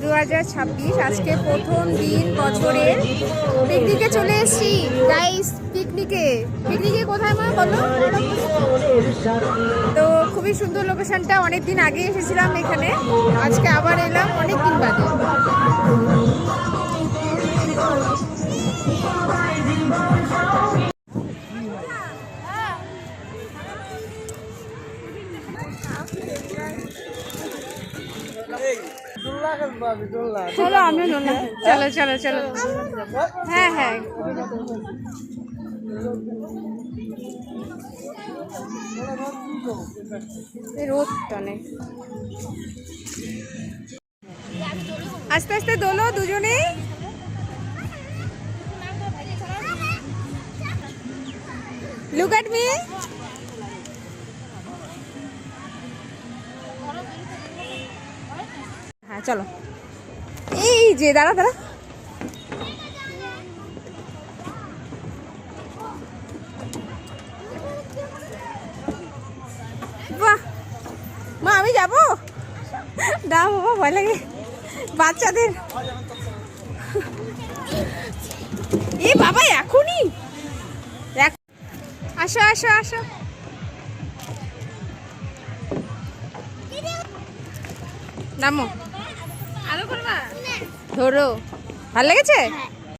2026 আজকে প্রথম দিন বছরের পিকনিকে চলে এসেছি গাইস। পিকনিকে কোথায় মা বলো তো? খুবই সুন্দর লোকেশনটা, অনেকদিন আগে এসেছিলাম এখানে, আজকে আবার এলাম অনেকদিন বাদে। চলো আমরা চলো চলো চলো। হ্যাঁ হ্যাঁ রোদ টানে। আস্তে আস্তে দোলো দুজনেই। Look at me. হ্যাঁ চলো। এই যে দাঁড়া দাঁড়া। বাহ মা আমি যাবো? না বাবা ভয় লাগে বাচ্চাদের। এ বাবা এখনই? আসো আসো আসো। নামো। আরো করবা? ধরো। ভালো লেগেছে?